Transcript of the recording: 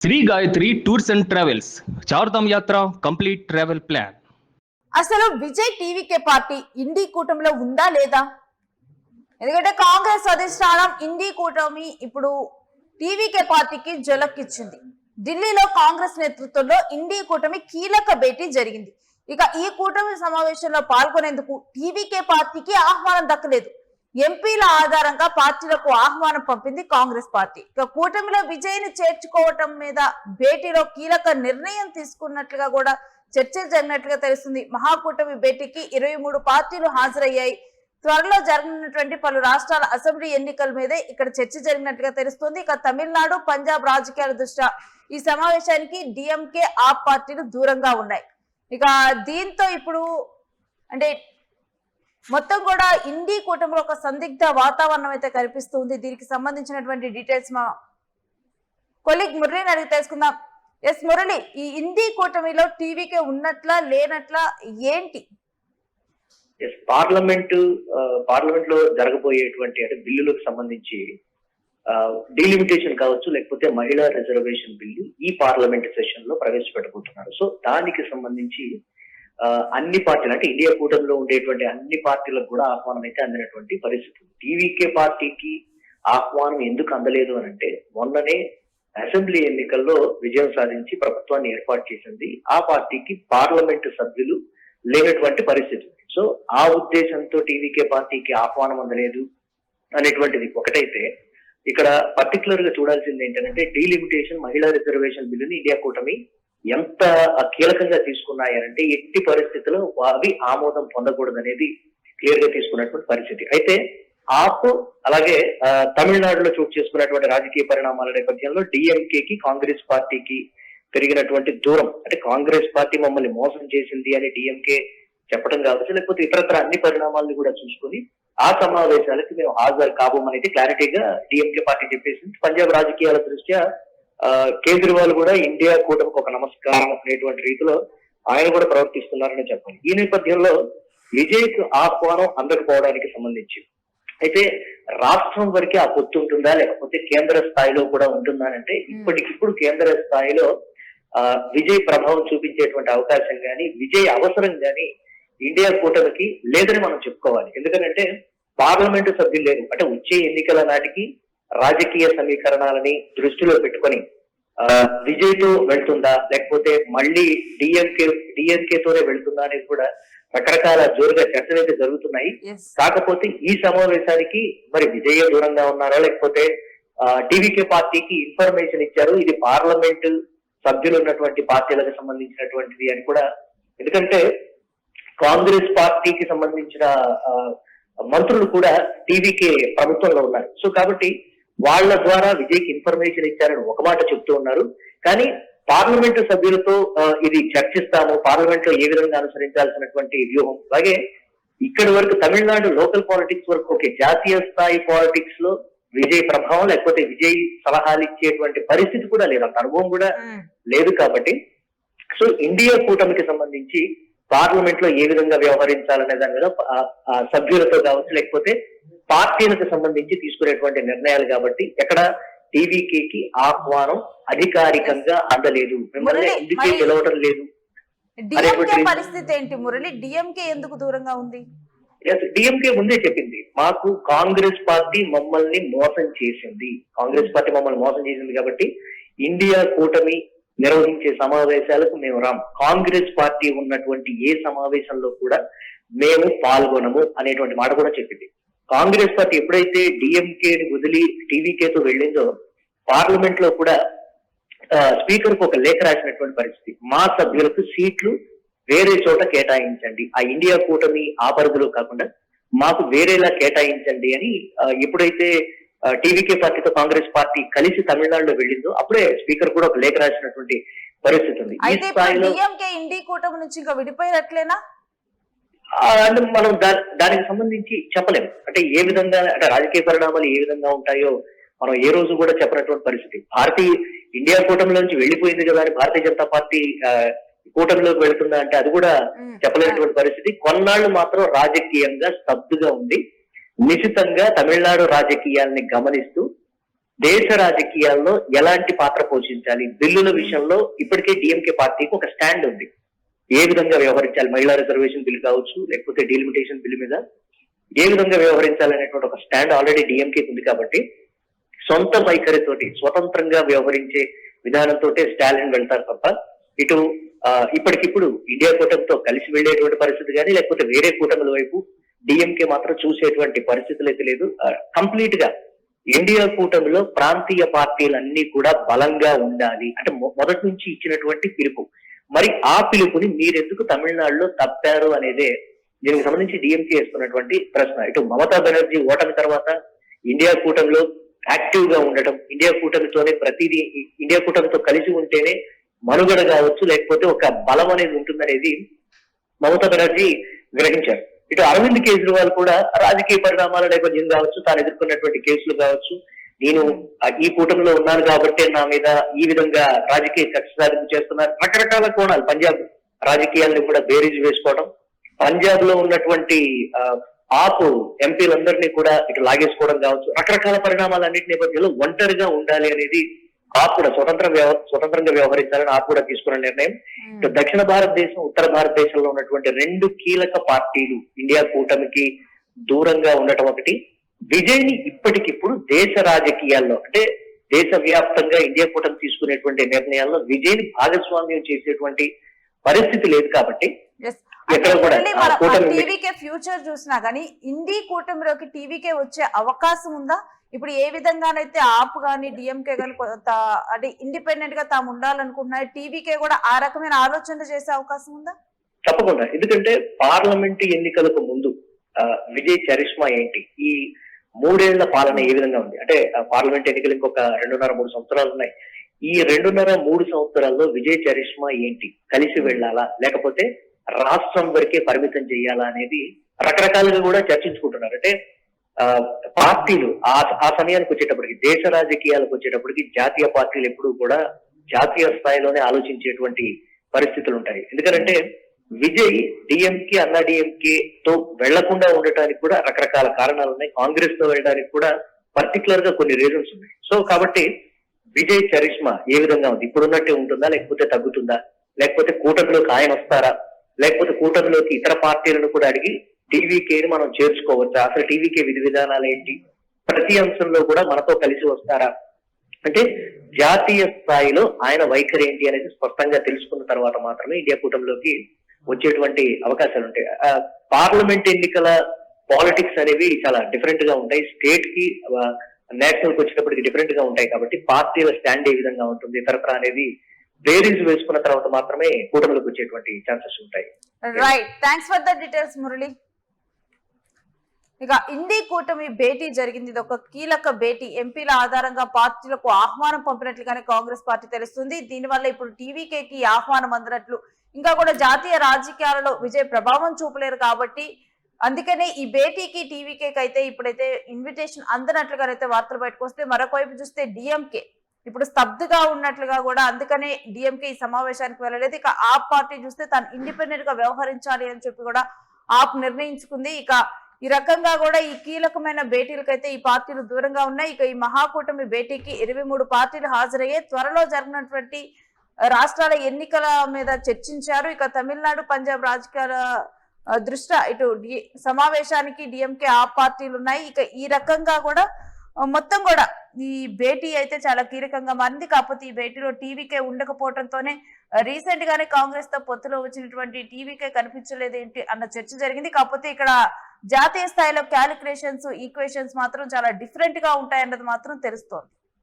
Shri Gayatri tours and travels Chardham yatra complete travel plan. అసలు Vijay TVK party ఇండి కూటమిలో ఉందా లేదా? ఎందుకంటే కాంగ్రెస్ అధిష్టానం ఇండి కూటమి ఇప్పుడు టీవీకే పార్టీకి జలక్కిచ్చింది. ఢిల్లీలో కాంగ్రెస్ నేతృత్వంలో ఇండి కూటమి కీలక భేటీ జరిగింది. ఇక ఈ కూటమి సమావేశంలో పాల్గొనేందుకు టీవీకే పార్టీకి ఆహ్వానం దక్కలేదు. ఎంపీల ఆధారంగా పార్టీలకు ఆహ్వానం పంపింది కాంగ్రెస్ పార్టీ. ఇక కూటమిలో విజయ్ని చేర్చుకోవటం మీద భేటీలో కీలక నిర్ణయం తీసుకున్నట్లుగా కూడా చర్చలు జరిగినట్లుగా తెలుస్తుంది. మహాకూటమి భేటీకి 23 పార్టీలు హాజరయ్యాయి. త్వరలో జరగనున్నటువంటి పలు రాష్ట్రాల అసెంబ్లీ ఎన్నికల మీదే ఇక్కడ చర్చ జరిగినట్లుగా తెలుస్తుంది. ఇక తమిళనాడు, పంజాబ్ రాజకీయాల దృష్ట్యా ఈ సమావేశానికి డిఎంకే, ఆప్ పార్టీలు దూరంగా ఉన్నాయి. ఇక దీంతో ఇప్పుడు అంటే మొత్తం కూడా ఇండి కూటమిలో ఒక సందిగ్ధ వాతావరణం అయితే కనిపిస్తుంది. దీనికి సంబంధించినటువంటి డీటెయిల్స్ మా కొలీగ్ మురళిని అడిగి తెలుసుకుందాం. ఎస్ మురళి, ఈ ఇండి కూటమిలో టీవీకే ఉన్నట్లా లేనట్లా ఏంటి? పార్లమెంట్ లో జరగబోయేటువంటి అంటే బిల్లులకు సంబంధించి డీలిమిటేషన్ కావచ్చు, లేకపోతే మహిళా రిజర్వేషన్ బిల్లు ఈ పార్లమెంట్ సెషన్ లో ప్రవేశపెట్టబోతున్నారు. సో దానికి సంబంధించి అన్ని పార్టీలు అంటే ఇండియా కూటమిలో ఉండేటువంటి అన్ని పార్టీలకు కూడా ఆహ్వానం అయితే అందినటువంటి పరిస్థితి. టీవీకే పార్టీకి ఆహ్వానం ఎందుకు అందలేదు అని అంటే, మొన్ననే అసెంబ్లీ ఎన్నికల్లో విజయం సాధించి ప్రభుత్వాన్ని ఏర్పాటు చేసింది. ఆ పార్టీకి పార్లమెంటు సభ్యులు లేనటువంటి పరిస్థితి. సో ఆ ఉద్దేశంతో టీవీకే పార్టీకి ఆహ్వానం అందలేదు అనేటువంటిది ఒకటైతే, ఇక్కడ పర్టికులర్ గా చూడాల్సింది ఏంటంటే డీలిమిటేషన్ మహిళా రిజర్వేషన్ బిల్లుని ఇండియా కూటమి ఎంత కీలకంగా తీసుకున్నాయనంటే ఎట్టి పరిస్థితుల్లో అవి ఆమోదం పొందకూడదు అనేది క్లియర్ గా తీసుకున్నటువంటి పరిస్థితి. అయితే ఆప్ అలాగే తమిళనాడులో చోటు చేసుకున్నటువంటి రాజకీయ పరిణామాల నేపథ్యంలో డిఎంకేకి కాంగ్రెస్ పార్టీకి పెరిగినటువంటి దూరం, అంటే కాంగ్రెస్ పార్టీ మమ్మల్ని మోసం చేసింది అని డిఎంకే చెప్పడం కావచ్చు, లేకపోతే ఇతరత్ర అన్ని పరిణామాలను కూడా చూసుకుని ఆ సమావేశాలకి మేము హాజరు కాబోమనేది క్లారిటీగా డిఎంకే పార్టీ చెప్పేసింది. పంజాబ్ రాజకీయాల దృష్ట్యా కేజ్రీవాల్ కూడా ఇండియా కూటమికి ఒక నమస్కారం అనేటువంటి రీతిలో ఆయన కూడా ప్రవర్తిస్తున్నారని చెప్పాలి. ఈ నేపథ్యంలో విజయ్కు ఆహ్వానం అందకపోవడానికి సంబంధించి అయితే రాష్ట్రం వరకే ఆ పొత్తు ఉంటుందా, లేకపోతే కేంద్ర స్థాయిలో కూడా ఉంటుందా అంటే, ఇప్పటికిప్పుడు కేంద్ర స్థాయిలో విజయ్ ప్రభావం చూపించేటువంటి అవకాశం కానీ విజయ్ అవసరం కానీ ఇండియా కూటమికి లేదని మనం చెప్పుకోవాలి. ఎందుకంటే పార్లమెంటు సభ్యులు లేరు. అంటే వచ్చే ఎన్నికల నాటికి రాజకీయ సమీకరణాలని దృష్టిలో పెట్టుకొని విజయ్ తో వెళ్తుందా, లేకపోతే మళ్ళీ డిఎంకేతోనే వెళ్తుందా అనేది కూడా రకరకాల జోరుగా చర్చలు అయితే జరుగుతున్నాయి. కాకపోతే ఈ సమావేశానికి మరి విజయ్ దూరంగా ఉన్నారా, లేకపోతే టీవీకే పార్టీకి ఇన్ఫర్మేషన్ ఇచ్చారు ఇది పార్లమెంటు సభ్యులు ఉన్నటువంటి పార్టీలకు సంబంధించినటువంటిది అని కూడా. ఎందుకంటే కాంగ్రెస్ పార్టీకి సంబంధించిన మంత్రులు కూడా టీవీకే ప్రభుత్వంలో ఉన్నారు. సో కాబట్టి వాళ్ళ ద్వారా విజయ్కి ఇన్ఫర్మేషన్ ఇచ్చారని ఒక మాట చెప్తూ ఉన్నారు. కానీ పార్లమెంటు సభ్యులతో ఇది చర్చిస్తాము, పార్లమెంట్ లో ఏ విధంగా అనుసరించాల్సినటువంటి వ్యూహం, అలాగే ఇక్కడి వరకు తమిళనాడు లోకల్ పాలిటిక్స్ వరకు ఓకే, జాతీయ స్థాయి పాలిటిక్స్ లో విజయ్ ప్రభావం లేకపోతే విజయ్ సలహాలు ఇచ్చేటువంటి పరిస్థితి కూడా లేదు, అంత అనుభవం కూడా లేదు. కాబట్టి సో ఇండియా కూటమికి సంబంధించి పార్లమెంట్ లో ఏ విధంగా వ్యవహరించాలనే దాని మీద సభ్యులతో కావచ్చు, లేకపోతే పార్టీలకు సంబంధించి తీసుకునేటువంటి నిర్ణయాలు. కాబట్టి ఎక్కడ టీవీకేకి ఆహ్వానం అధికారికంగా అందలేదు, మిమ్మల్ని ఎందుకే పిలవటం లేదు. పరిస్థితి ఏంటి మురళి? డిఎంకే ఎందుకు దూరంగా ఉంది? డిఎంకే ముందే చెప్పింది, మాకు కాంగ్రెస్ పార్టీ మమ్మల్ని మోసం చేసింది, కాంగ్రెస్ పార్టీ మమ్మల్ని మోసం చేసింది కాబట్టి ఇండియా కూటమి నిర్వహించే సమావేశాలకు మేము రాం, కాంగ్రెస్ పార్టీ ఉన్నటువంటి ఏ సమావేశంలో కూడా మేము పాల్గొనము అనేటువంటి మాట కూడా చెప్పింది. కాంగ్రెస్ పార్టీ ఎప్పుడైతే డిఎంకేని వదిలి టీవీకేతో వెళ్ళిందో పార్లమెంట్ లో కూడా స్పీకర్ కు ఒక లేఖ రాసినటువంటి పరిస్థితి, మా సభ్యులకు సీట్లు వేరే చోట కేటాయించండి, ఆ ఇండియా కూటమి ఆ పరిధిలో కాకుండా మాకు వేరేలా కేటాయించండి అని ఎప్పుడైతే టీవీకే పార్టీతో కాంగ్రెస్ పార్టీ కలిసి తమిళనాడులో వెళ్ళిందో అప్పుడే స్పీకర్ కూడా ఒక లేఖ రాసినటువంటి పరిస్థితి ఉంది. ఈ స్థాయిలో ఇండి కూటమి నుంచి ఇంకా విడిపోయినట్లేనా అంటే మనం దానికి సంబంధించి చెప్పలేము. అంటే ఏ విధంగా అంటే రాజకీయ పరిణామాలు ఏ విధంగా ఉంటాయో మనం ఏ రోజు కూడా చెప్పినటువంటి పరిస్థితి. ఇండియా కూటమిలో నుంచి వెళ్ళిపోయింది కదా అని భారతీయ జనతా పార్టీ కూటమిలోకి వెళ్తుందా అంటే అది కూడా చెప్పలేనటువంటి పరిస్థితి. కొన్నాళ్ళు మాత్రం రాజకీయంగా స్తబ్దుగా ఉంది, నిశితంగా తమిళనాడు రాజకీయాల్ని గమనిస్తూ దేశ రాజకీయాల్లో ఎలాంటి పాత్ర పోషించాలి, బిల్లుల విషయంలో ఇప్పటికే డిఎంకే పార్టీకి ఒక స్టాండ్ ఉంది. ఏ విధంగా వ్యవహరించాలి, మహిళా రిజర్వేషన్ బిల్ కావచ్చు, లేకపోతే డీలిమిటేషన్ బిల్ మీద ఏ విధంగా వ్యవహరించాలి అనేటువంటి ఒక స్టాండ్ ఆల్రెడీ డిఎంకే ఉంది. కాబట్టి సొంత వైఖరితోటి స్వతంత్రంగా వ్యవహరించే విధానంతో స్టాలిన్ వెళ్తారు తప్ప ఇటు ఇప్పటికిప్పుడు ఇండియా కూటమితో కలిసి వెళ్లేటువంటి పరిస్థితి కానీ, లేకపోతే వేరే కూటమిల వైపు డిఎంకే మాత్రం చూసేటువంటి పరిస్థితులు అయితే లేదు. కంప్లీట్ గా ఇండియా కూటమిలో ప్రాంతీయ పార్టీలన్నీ కూడా బలంగా ఉండాలి అంటే మొదటి నుంచి ఇచ్చినటువంటి పిలుపు. మరి ఆ పిలుపుని మీరెందుకు తమిళనాడులో తప్పారు అనేదే దీనికి సంబంధించి డిఎంకే వేస్తున్నటువంటి ప్రశ్న. ఇటు మమతా బెనర్జీ ఓటమి తర్వాత ఇండియా కూటమిలో యాక్టివ్ గా ఉండటం, ఇండియా కూటమితోనే ప్రతిదీ ఇండియా కూటమితో కలిసి ఉంటేనే మనుగడ కావచ్చు, లేకపోతే ఒక బలం అనేది ఉంటుందనేది మమతా బెనర్జీ గ్రహించారు. ఇటు అరవింద్ కేజ్రీవాల్ కూడా రాజకీయ పరిణామాల నేపథ్యం కావచ్చు, తాను ఎదుర్కొన్నటువంటి కేసులు కావచ్చు, నేను ఈ కూటమిలో ఉన్నాను కాబట్టి నా మీద ఈ విధంగా రాజకీయ కక్ష సాధింపు చేస్తున్నారు, రకరకాల కోణాలు పంజాబ్ రాజకీయాలను కూడా బేరీజు వేసుకోవడం, పంజాబ్ లో ఉన్నటువంటి ఆపు ఎంపీలందరినీ కూడా ఇటు లాగేసుకోవడం కావచ్చు, రకరకాల పరిణామాలన్నింటి నేపథ్యంలో ఒంటరిగా ఉండాలి అనేది ఆప్ కూడా స్వతంత్రంగా వ్యవహరించాలని ఆప్ కూడా తీసుకున్న నిర్ణయం. ఇటు దక్షిణ భారతదేశం, ఉత్తర భారతదేశంలో ఉన్నటువంటి రెండు కీలక పార్టీలు ఇండియా కూటమికి దూరంగా ఉండటం ఒకటి. విజయ్ ని ఇప్పటికిప్పుడు దేశ రాజకీయాల్లో అంటే దేశవ్యాప్తంగా ఇండియా కూటమి తీసుకునేటువంటి నిర్ణయాల్లో విజయ్ ని భాగస్వామ్యం చేసేటువంటి పరిస్థితి లేదు. కాబట్టి టీవీకే ఫ్యూచర్ చూసినా గానీ ఇండి కూటమిలోకి టీవీకే వచ్చే అవకాశం ఉందా? ఇప్పుడు ఏ విధంగానైతే ఆప్ గానీ డిఎంకే గానీ అంటే ఇండిపెండెంట్ గా తాము ఉండాలనుకుంటున్నారు, టీవీకే కూడా ఆ రకమైన ఆలోచనలు చేసే అవకాశం ఉందా? తప్పకుండా. ఎందుకంటే పార్లమెంట్ ఎన్నికలకు ముందు విజయ్ చరిష్మా ఏంటి, ఈ 3 ఏళ్ల పాలన ఏ విధంగా ఉంది అంటే పార్లమెంట్ ఎన్నికలు ఇంకొక 2.5-3 సంవత్సరాలు ఉన్నాయి. ఈ 2.5-3 సంవత్సరాల్లో విజయ్ చరిష్మా ఏంటి, కలిసి వెళ్ళాలా లేకపోతే రాష్ట్రం వరకే పరిమితం చేయాలా అనేది రకరకాలుగా కూడా చర్చించుకుంటున్నారు. అంటే పార్టీలు ఆ సమయానికి వచ్చేటప్పటికి, దేశ రాజకీయాలకు వచ్చేటప్పటికి జాతీయ పార్టీలు ఎప్పుడూ కూడా జాతీయ స్థాయిలోనే ఆలోచించేటువంటి పరిస్థితులు ఉంటాయి. ఎందుకంటే విజయ్ డిఎంకే అన్నా డిఎంకే తో వెళ్లకుండా ఉండటానికి కూడా రకరకాల కారణాలు ఉన్నాయి. కాంగ్రెస్ తో వెళ్ళడానికి కూడా పర్టికులర్ గా కొన్ని రీజన్స్ ఉన్నాయి. సో కాబట్టి విజయ్ చరిష్మా ఏ విధంగా ఉంది, ఇప్పుడున్నట్టే ఉంటుందా లేకపోతే తగ్గుతుందా, లేకపోతే కూటమిలోకి ఆయన వస్తారా, లేకపోతే కూటమిలోకి ఇతర పార్టీలను కూడా అడిగి టీవీకేని మనం చేర్చుకోవచ్చా, అసలు టీవీకే విధి విధానాలు ఏంటి, ప్రతి అంశంలో కూడా మనతో కలిసి వస్తారా అంటే జాతీయ స్థాయిలో ఆయన వైఖరి ఏంటి అనేది స్పష్టంగా తెలుసుకున్న తర్వాత మాత్రమే ఇండియా కూటమిలోకి వచ్చేటువంటి అవకాశాలు ఉంటాయి. పార్లమెంట్ ఎన్నికల పాలిటిక్స్ అనేవి చాలా డిఫరెంట్ గా ఉంటాయి. స్టేట్ కి నేషనల్ కి వచ్చేటప్పటికి డిఫరెంట్ గా ఉంటాయి. కాబట్టి పార్టీల స్టాండ్ ఏ విధంగా ఉంటుంది ఇతరత్ర అనేది బేరీస్ వేసుకున్న తర్వాత మాత్రమే కూటమిలోకి వచ్చేటువంటి ఛాన్సెస్ ఉంటాయి. Right, thanks for the details Murali. ఇక ఇండి కూటమి భేటీ జరిగింది. ఇది ఒక కీలక భేటీ. ఎంపీల ఆధారంగా పార్టీలకు ఆహ్వానం పంపినట్లుగానే కాంగ్రెస్ పార్టీ తెలుస్తుంది. దీనివల్ల ఇప్పుడు టీవీకేకి ఆహ్వానం అందినట్లు, ఇంకా కూడా జాతీయ రాజకీయాలలో విజయ్ ప్రభావం చూపలేరు కాబట్టి అందుకనే ఈ భేటీకి టీవీకేకి అయితే ఇప్పుడైతే ఇన్విటేషన్ అందనట్లుగానైతే వార్తలు బయటకు వస్తే, మరొక వైపు చూస్తే డిఎంకే ఇప్పుడు స్తబ్దుగా ఉన్నట్లుగా కూడా, అందుకనే డిఎంకే ఈ సమావేశానికి వెళ్ళలేదు. ఇక ఆప్ పార్టీ చూస్తే తాను ఇండిపెండెంట్ గా వ్యవహరించాలి అని చెప్పి కూడా ఆప్ నిర్ణయించుకుంది. ఇక ఈ రకంగా కూడా ఈ కీలకమైన భేటీలకైతే ఈ పార్టీలు దూరంగా ఉన్నాయి. ఇక ఈ మహాకూటమి భేటీకి 23 పార్టీలు హాజరయ్యే త్వరలో జరిగినటువంటి రాష్ట్రాల ఎన్నికల మీద చర్చించారు. ఇక తమిళనాడు, పంజాబ్ రాజకీయాల దృష్ట్యా ఇటు సమావేశానికి డిఎంకే ఆ పార్టీలు ఉన్నాయి. ఇక ఈ రకంగా కూడా మొత్తం కూడా ఈ భేటీ అయితే చాలా కీలకంగా మారింది. కాకపోతే ఈ భేటీలో టీవీకే ఉండకపోవడంతోనే రీసెంట్ గానే కాంగ్రెస్ తో పొత్తులో వచ్చినటువంటి టీవీకే కనిపించలేదు ఏంటి అన్న చర్చ జరిగింది. కాకపోతే ఇక్కడ జాతీయ స్థాయిలో క్యాలిక్యులేషన్స్, ఈక్వేషన్స్ మాత్రం చాలా డిఫరెంట్ గా ఉంటాయన్నది మాత్రం తెలుస్తోంది.